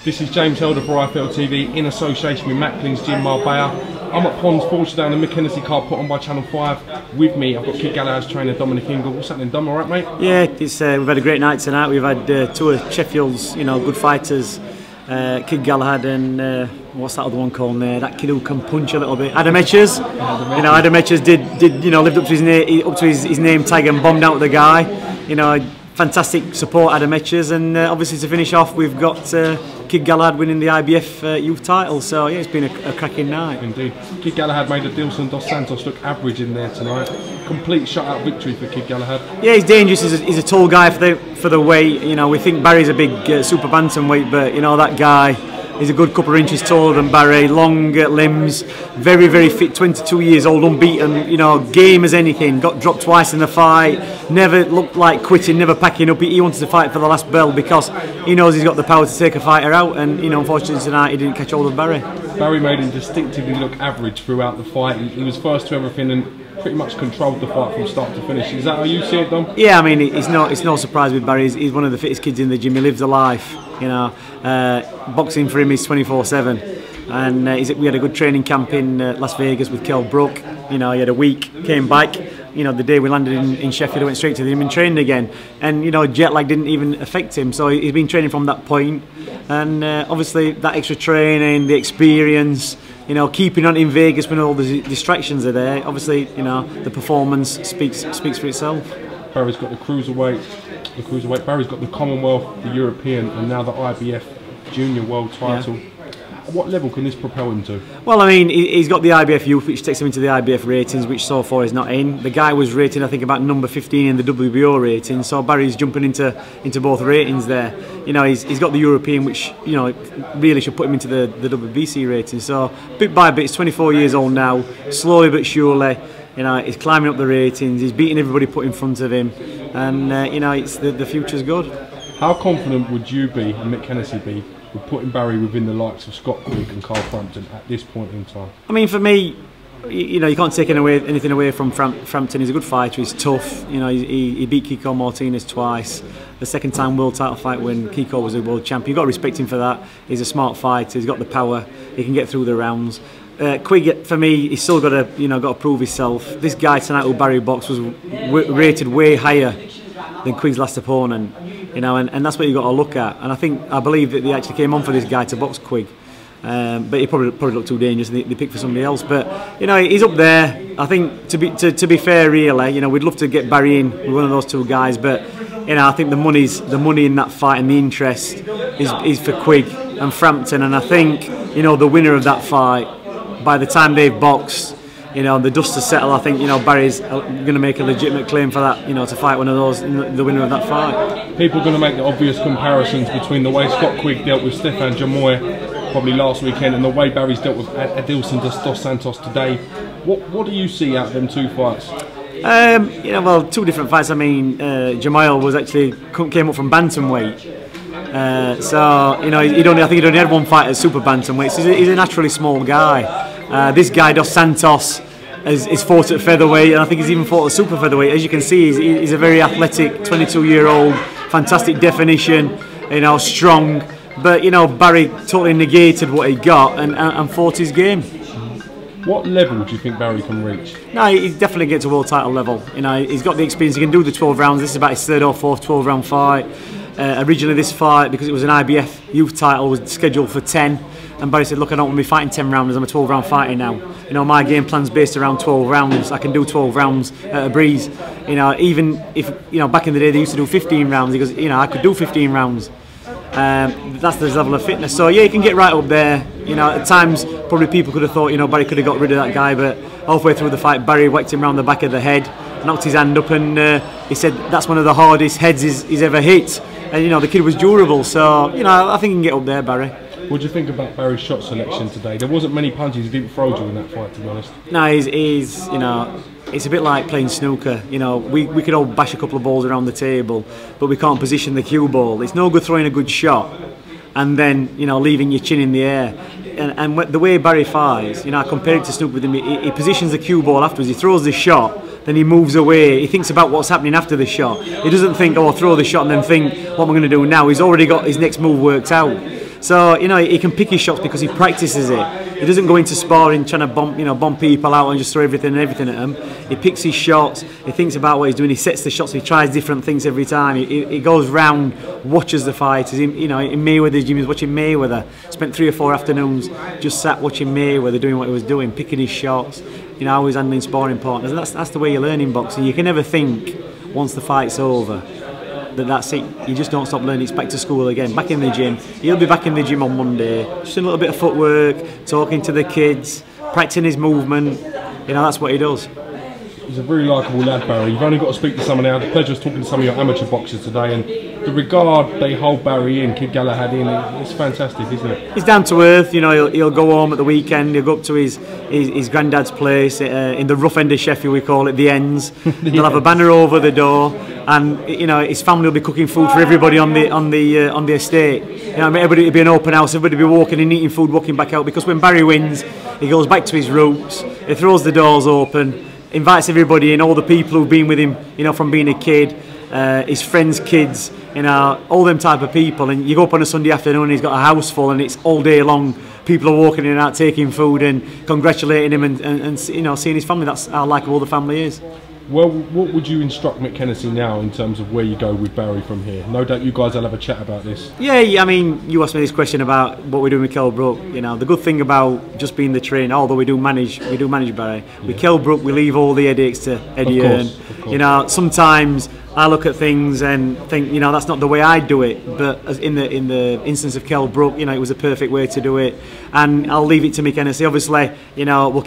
This is James Helder for IFL TV in association with Macklin's Gym Marbella. I'm at Pond's Forge today on the Mick Hennessy card put on by Channel 5. With me, I've got Quigg Galahad's trainer, Dominic Ingle. What's happening, Dom? All right, mate? Yeah, we've had a great night tonight. We've had two of Sheffield's, good fighters, Quigg Galahad and what's that other one called there? That kid who can punch a little bit. Adam Etchers. Adam Etchers did lived up to his name tag and bombed out the guy. Fantastic support, Adam Etchers, and obviously to finish off, we've got Quigg Galahad winning the IBF youth title. So yeah, it's been a cracking night. Indeed. Quigg Galahad made Adilson dos Santos look average in there tonight. Complete shutout victory for Quigg Galahad. Yeah, he's dangerous. He's a tall guy for the weight. We think Barry's a big super bantamweight, but that guy. He's a good couple of inches taller than Barry, long limbs, very, very fit, 22 years old, unbeaten, game as anything, got dropped twice in the fight, never looked like quitting, never packing up. He wanted to fight for the last bell because he knows he's got the power to take a fighter out, and unfortunately tonight he didn't catch hold of Barry. Barry made him distinctively look average throughout the fight. He was first to everything and pretty much controlled the fight from start to finish. Is that how you see it, Dom? Yeah, I mean, it's no surprise with Barry. He's one of the fittest kids in the gym. He lives a life, boxing for him is 24/7, and we had a good training camp in Las Vegas with Kell Brook. He had a week, came back. The day we landed in Sheffield, he went straight to the gym and trained again. And jet lag didn't even affect him, so he's been training from that point. And obviously that extra training, the experience. Keeping on in Vegas when all the distractions are there. Obviously, the performance speaks for itself. Barry's got the cruiserweight. Barry's got the Commonwealth, the European, and now the IBF Junior World Title. Yeah. What level can this propel him to? Well, I mean, he's got the IBF Youth, which takes him into the IBF ratings, which so far is not in. The guy was rated, I think, about number 15 in the WBO rating, so Barry's jumping into both ratings there. He's got the European, which really should put him into the WBC rating. So bit by bit, he's 24 years old now, slowly but surely. He's climbing up the ratings. He's beating everybody put in front of him, and it's the future's good. How confident would you be, and Mick Hennessy be, with putting Barry within the likes of Scott Quigg and Frampton at this point in time? I mean, for me, you can't take anything away from Frampton. He's a good fighter. He's tough. He beat Kiko Martinez twice. The second time world title fight when Kiko was a world champion. You've got to respect him for that. He's a smart fighter. He's got the power. He can get through the rounds. Quigg, for me, he's still got to prove himself. This guy tonight who Barry boxed was rated way higher than Quigg's last opponent. And that's what you got to look at. And I believe that they actually came on for this guy to box Quigg, but he probably looked too dangerous, and they picked for somebody else. But he's up there. I think to be fair, really, we'd love to get Barry in with one of those two guys, but I think the money in that fight and the interest is for Quigg and Frampton, and I think the winner of that fight, by the time they've boxed, the dust has settled. I think Barry's going to make a legitimate claim for that, to fight one of those, the winner of that fight. People are going to make the obvious comparisons between the way Scott Quigg dealt with Stefan Jamoy probably last weekend and the way Barry's dealt with Adilson dos Santos today. What do you see out of them two fights? Well, two different fights. I mean, Jamoy was actually came up from bantamweight. So I think he'd only had one fight at super bantamweight. So he's a naturally small guy. This guy dos Santos is fought at featherweight, and I think he's even fought at super featherweight. As you can see, he's a very athletic 22-year-old, fantastic definition, strong. But Barry totally negated what he got and fought his game. What level do you think Barry can reach? No, he definitely gets to world title level. He's got the experience. He can do the 12 rounds. This is about his third or fourth 12-round fight. Originally, this fight, because it was an IBF youth title, was scheduled for 10. And Barry said, look, I don't want to be fighting 10 rounders, I'm a 12-round fighter now. My game plan's based around 12 rounds. I can do 12 rounds at a breeze. Even if, back in the day they used to do 15 rounds, he goes, I could do 15 rounds. That's the level of fitness. So yeah, you can get right up there. At times, probably people could have thought, Barry could have got rid of that guy, but halfway through the fight, Barry whacked him round the back of the head, knocked his hand up, and he said that's one of the hardest heads he's ever hit. And the kid was durable, so I think he can get up there, Barry. What do you think about Barry's shot selection today? There wasn't many punches he didn't throw during that fight, to be honest. No, he's it's a bit like playing snooker. We could all bash a couple of balls around the table, but we can't position the cue ball. It's no good throwing a good shot and then leaving your chin in the air. And the way Barry fights, I compared it to snooker with him. He positions the cue ball afterwards. He throws the shot, then he moves away. He thinks about what's happening after the shot. He doesn't think, oh, I'll throw the shot and then think, what am I going to do now? He's already got his next move worked out. So you know he can pick his shots because he practices it. He doesn't go into sparring trying to bomb people out and just throw everything at them. He picks his shots. He thinks about what he's doing. He sets the shots. He tries different things every time. He goes round, watches the fighters. In Mayweather's gym, he's watching Mayweather. Spent 3 or 4 afternoons just sat watching Mayweather doing what he was doing, picking his shots. You know, how he's handling sparring partners. And that's the way you learn in boxing. You can never think once the fight's over that's it. You just don't stop learning. It's back to school again, back in the gym. He'll be back in the gym on Monday, just a little bit of footwork, talking to the kids, practicing his movement. You know, that's what he does. He's a very likeable lad, Barry. You've only got to speak to someone now. The pleasure of talking to some of your amateur boxers today, and the regard they hold Barry in, Kid Galahad in, it's fantastic, isn't it? He's down to earth. You know, he'll go home at the weekend. He'll go up to his granddad's place in the rough end of Sheffield, we call it, the ends. They'll have a banner over the door, and you know his family will be cooking food for everybody on the estate. You know, everybody will be an open house. Everybody will be walking and eating food, walking back out. Because when Barry wins, he goes back to his roots. He throws the doors open. Invites everybody in, all the people who've been with him, you know, from being a kid, his friends' kids, you know, all them type of people. And you go up on a Sunday afternoon and he's got a house full and it's all day long. People are walking in and out, taking food and congratulating him and you know, seeing his family. That's how likeable the family is. Well, what would you instruct Mick Hennessy now in terms of where you go with Barry from here? No doubt you guys will have a chat about this. Yeah, I mean, you asked me this question about what we're doing with Kell Brook. You know, the good thing about just being the trainer, although we do manage Barry. Yeah. With Kell Brook, we leave all the headaches to Eddie Hearn. You know, sometimes I look at things and think, you know, that's not the way I do it. But as in the instance of Kell Brook, you know, it was a perfect way to do it. And I'll leave it to Mick Hennessy. Obviously, you know, we'll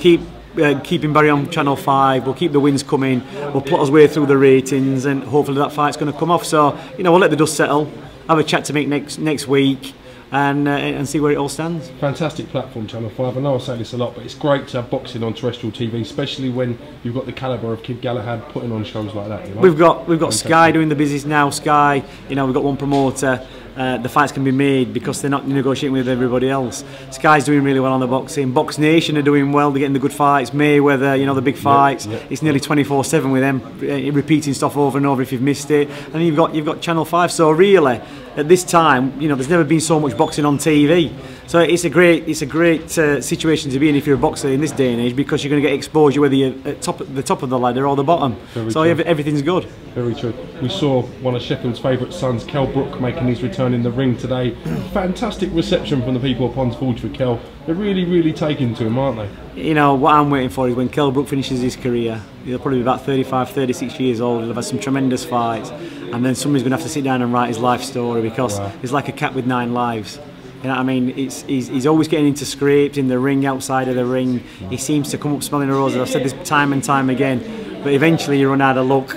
keeping Barry on Channel 5, we'll keep the wins coming, we'll plot our way through the ratings, and hopefully that fight's going to come off. So, you know, we'll let the dust settle, have a chat to Mick next week, and see where it all stands. Fantastic platform, Channel 5. I know I say this a lot, but it's great to have boxing on terrestrial TV, especially when you've got the calibre of Kid Galahad putting on shows like that. You know? We've got Sky doing the business now. Sky, you know, we've got one promoter. The fights can be made because they're not negotiating with everybody else. Sky's doing really well on the boxing. Box Nation are doing well. They're getting the good fights. Mayweather, you know, the big fights. Yep. It's nearly 24/7 with them, repeating stuff over and over if you've missed it. And you've got Channel 5. So really, at this time, you know, there's never been so much boxing on TV. So it's a great situation to be in if you're a boxer in this day and age, because you're going to get exposure whether you're at the top of the ladder or the bottom. So everything's good. Very true. We saw one of Sheffield's favourite sons, Kell Brook, making his return in the ring today. Fantastic reception from the people of Ponds Forge for Kell. They're really taking to him, aren't they? You know, what I'm waiting for is when Kell Brook finishes his career. He'll probably be about 35, 36 years old. He'll have had some tremendous fights, and then somebody's going to have to sit down and write his life story, because he's like a cat with 9 lives. You know what I mean? He's always getting into scrapes in the ring, outside of the ring. He seems to come up smelling a roses. I've said this time and time again, but eventually you run out of luck.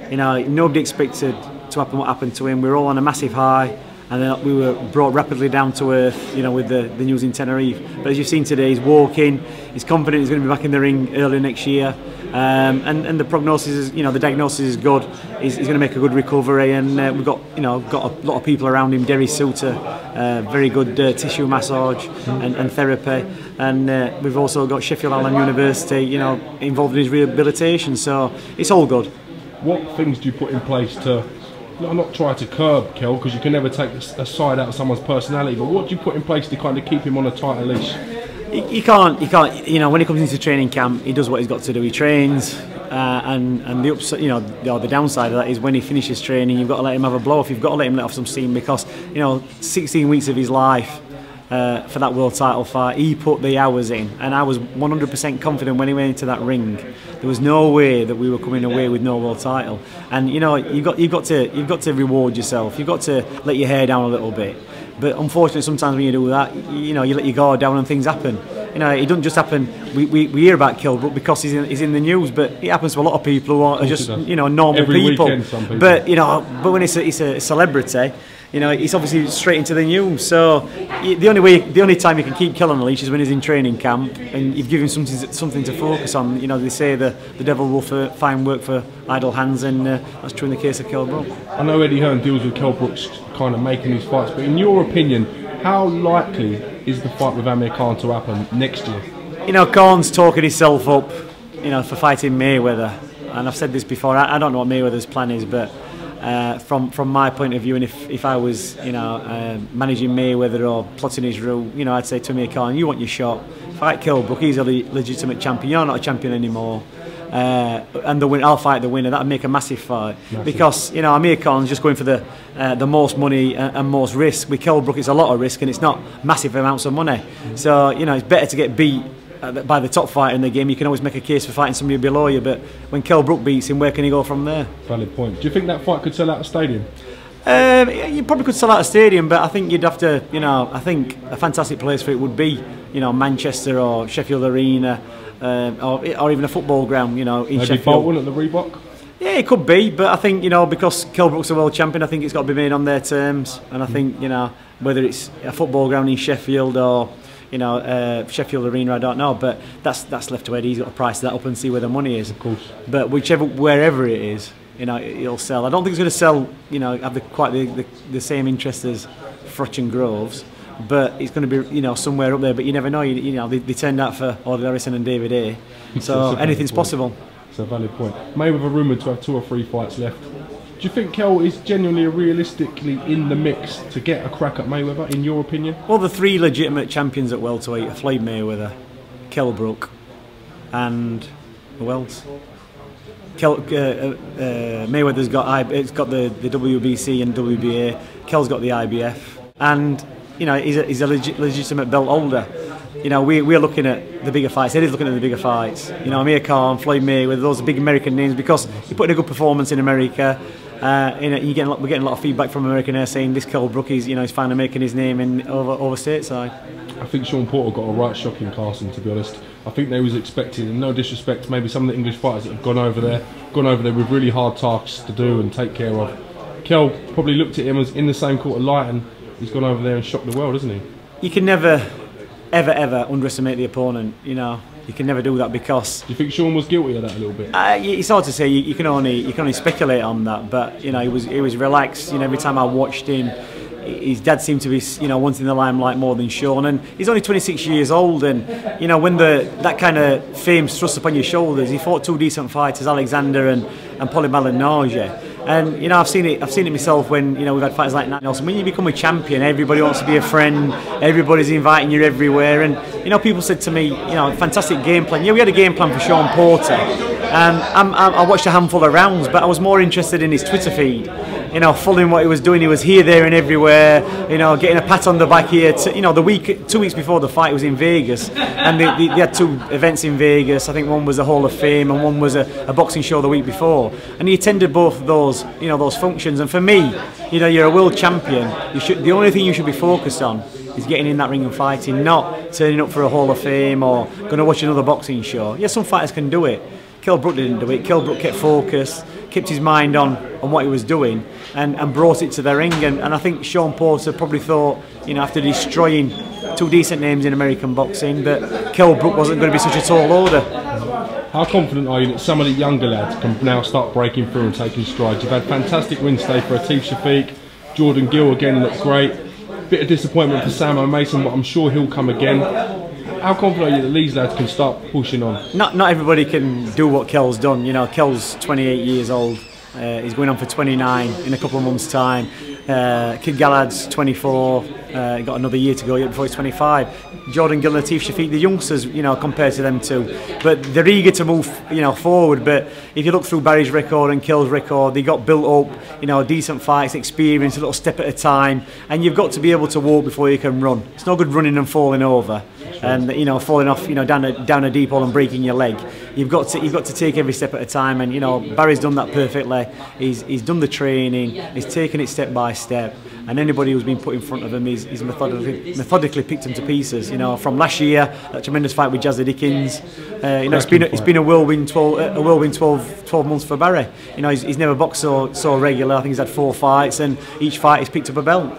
You know, nobody expected to happen what happened to him. We were all on a massive high, and then we were brought rapidly down to earth, you know, with the news in Tenerife. But as you've seen today, he's walking, he's confident he's going to be back in the ring early next year. And the prognosis is, you know, the diagnosis is good. He's going to make a good recovery, and we've got a lot of people around him. Derry Suter, very good tissue massage and therapy, and we've also got Sheffield Hallam University, you know, involved in his rehabilitation. So it's all good. What things do you put in place to not try to curb Kell, because you can never take a side out of someone's personality, but what do you put in place to kind of keep him on a tighter leash? You can't. You know, when he comes into training camp, he does what he's got to do. He trains, and the upside, you know, the downside of that is when he finishes training, you've got to let him have a blow off. You've got to let him let off some steam, because, you know, 16 weeks of his life for that world title fight, he put the hours in, and I was 100% confident when he went into that ring. There was no way that we were coming away with no world title. And you know, you've got to reward yourself. You've got to let your hair down a little bit. But unfortunately, sometimes when you do that, you know, you let your guard down and things happen. You know, it doesn't just happen. We hear about Kell Brook because he's in the news, but it happens to a lot of people who are just, you know, normal Every people. Weekend, some people. But you know, when it's a celebrity, you know, it's obviously straight into the news. So the only time you can keep Kell on the leash is when he's in training camp, and you've given him something to focus on. You know, they say the devil will find work for idle hands, and that's true in the case of Kell Brook. I know Eddie Hearn deals with Kell Brook's kind of making these fights, but in your opinion, how likely is the fight with Amir KHAHN to happen next year? You know, KHAHN's talking himself up, you know, for fighting Mayweather, and I've said this before. I don't know what Mayweather's plan is, but from my point of view, and if I was, you know, managing Mayweather or plotting his route, you know, I'd say to Amir Khan, you want your shot, fight Kell Brook, he's a legitimate champion, you're not a champion anymore. And I'll fight the winner. That'd make a massive fight. Because, you know, Amir Khan's just going for the most money and most risk. With Kell Brook, it's a lot of risk and it's not massive amounts of money. So, you know, it's better to get beat by the top fighter in the game. You can always make a case for fighting somebody below you, but when Kell Brook beats him, where can he go from there? Valid point. Do you think that fight could sell out a stadium? You probably could sell out a stadium, but I think you'd have to, you know, I think a fantastic place for it would be, you know, Manchester or Sheffield Arena. Or even a football ground, you know, in Maybe Sheffield. Bolton at the Reebok? Yeah, it could be, but I think, you know, because Kell Brook's a world champion, I think it's got to be made on their terms. And I think, you know, whether it's a football ground in Sheffield or, you know, Sheffield Arena, I don't know. But that's left to Eddie. He's got to price that up and see where the money is. Of course. But wherever it is, you know, it'll sell. I don't think it's going to sell, you know, have quite the same interest as Frutch and Groves. But it's going to be, you know, somewhere up there. But you never know. You know, they turned out for Audley Harrison and David A. So anything's possible. It's a valid point. Mayweather rumoured to have 2 or 3 fights left. Do you think Kell is genuinely, realistically in the mix to get a crack at Mayweather, in your opinion? Well, the 3 legitimate champions at welterweight are Floyd Mayweather, Kell Brook, and who else? Mayweather's got the WBC and WBA. Kell's got the IBF, and you know, he's a legitimate belt holder. You know, we're looking at the bigger fights. Eddie's looking at the bigger fights. You know, Amir Khan, Floyd Mayweather, those are big American names because he put in a good performance in America. We're getting a lot of feedback from American Air saying this Kell Brook, he's finally making his name over stateside. I think Sean Porter got a right shocking casting, to be honest. I think they was expecting, and no disrespect to maybe some of the English fighters that have gone over there with really hard tasks to do and take care of. Kell probably looked at him as in the same court of light, and he's gone over there and shocked the world, hasn't he? You can never, ever underestimate the opponent. You know, you can never do that because. Do you think Sean was guilty of that a little bit? It's hard to say. You can only speculate on that. But you know, he was relaxed. You know, every time I watched him, his dad seemed to be, you know, wanting the limelight more than Sean. And he's only 26 years old. And you know, when that kind of fame's thrust upon your shoulders, he fought 2 decent fighters, Alexander and Paulie Malignaggi. And you know, I've seen it myself when, you know, we've had fighters like Nat Nelson. When you become a champion, everybody wants to be a friend. Everybody's inviting you everywhere. And you know, people said to me, you know, fantastic game plan. Yeah, we had a game plan for Sean Porter, and I watched a handful of rounds, but I was more interested in his Twitter feed. You know, following what he was doing. He was here, there, and everywhere. You know, getting a pat on the back here. You know, 2 weeks before the fight, he was in Vegas, and they had 2 events in Vegas. I think one was the Hall of Fame, and one was a boxing show the week before. And he attended both of those, you know, those functions. And for me, you know, you're a world champion. The only thing you should be focused on is getting in that ring and fighting, not turning up for a Hall of Fame or going to watch another boxing show. Yeah, some fighters can do it. Kell Brook didn't do it. Kell Brook kept focused, kept his mind on what he was doing, and brought it to the ring. And I think Sean Porter probably thought, you know, after destroying 2 decent names in American boxing, that Kell Brook wasn't going to be such a tall order. How confident are you that some of the younger lads can now start breaking through and taking strides? You've had fantastic wins today for Atif Shafiq. Jordan Gill again looked great. Bit of disappointment for Sam O'Mason, but I'm sure he'll come again. How confident are you that these lads can start pushing on? Not everybody can do what Kell's done. You know, Kell's 28 years old. He's going on for 29 in a couple of months' time. Kid Galahad's 24. Got another year to go yet before he's 25. Jordan Gill and Atif Shafiq, the youngsters, you know, compared to them two, but they're eager to move, you know, forward. But if you look through Barry's record and Kell's record, they got built up, you know, decent fights, experience, a little step at a time, and you've got to be able to walk before you can run. It's no good running and falling over, and you know, falling off, you know, down a deep hole and breaking your leg. You've got to take every step at a time, and you know, Barry's done that perfectly. He's done the training, he's taken it step by step, and anybody who's been put in front of him, he's methodically picked them to pieces. You know, from last year, that tremendous fight with Jazzy Dickens. You know, it's been a whirlwind 12 months for Barry. You know, he's never boxed so regular. I think he's had 4 fights, and each fight he's picked up a belt.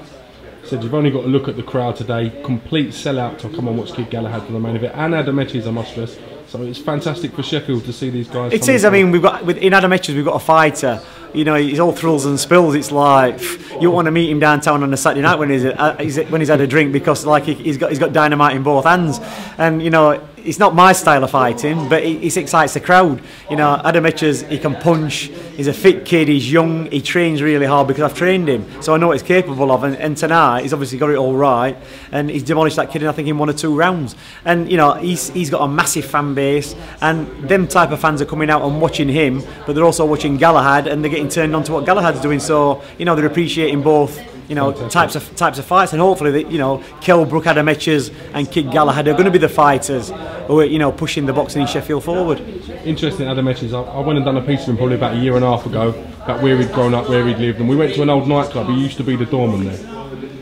Said you've only got to look at the crowd today. Complete sellout to come and watch Kid Galahad for the main event, and Adam Etches, I must stress. So it's fantastic for Sheffield to see these guys. It is. I mean, in Adam Etches we've got a fighter. You know, he's all thrills and spills. It's like you want to meet him downtown on a Saturday night when he's had a drink, because like he's got dynamite in both hands. And you know, it's not my style of fighting, but it excites the crowd. You know, Adam Etchers, he can punch. He's a fit kid. He's young. He trains really hard because I've trained him, so I know what he's capable of. And tonight, he's obviously got it all right, and he's demolished that kid in I think in 1 or 2 rounds. And you know, he's got a massive fan base, and them type of fans are coming out and watching him, but they're also watching Galahad, and they're getting turned on to what Galahad's doing. So you know, they're appreciating both. You know, types of fights, and hopefully, you know, Kell Brook, Adam Etchers, and Quigg Galahad are going to be the fighters who are, you know, pushing the boxing in Sheffield forward. Interesting, Adam Etchers. I went and done a piece of him probably about 1.5 years ago about where he'd grown up, where he'd lived, and we went to an old nightclub. He used to be the doorman there.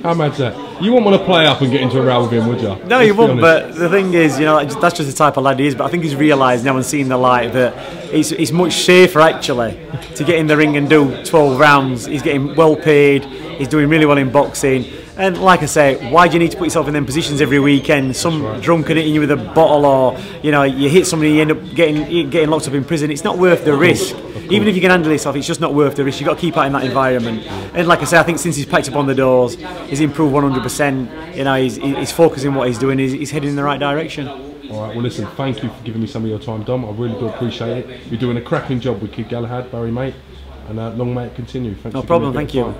How mad's that? You wouldn't want to play up and get into a row with him, would you? No, you wouldn't. But the thing is, you know, that's just the type of lad he is. But I think he's realised now and seen the light that it's much safer actually to get in the ring and do 12 rounds. He's getting well paid. He's doing really well in boxing. And like I say, why do you need to put yourself in them positions every weekend? Some drunken hitting you with a bottle, or you know, you hit somebody, you end up getting locked up in prison. It's not worth the risk. Even if you can handle yourself, it's just not worth the risk. You've got to keep out in that environment. And like I say, I think since he's packed up on the doors, he's improved 100%. You know, he's focusing what he's doing. He's heading in the right direction. All right, well listen, thank you for giving me some of your time, Dom. I really do appreciate it. You're doing a cracking job with Quigg Galahad, Barry, mate. And long may it continue. Thanks no problem, thank you.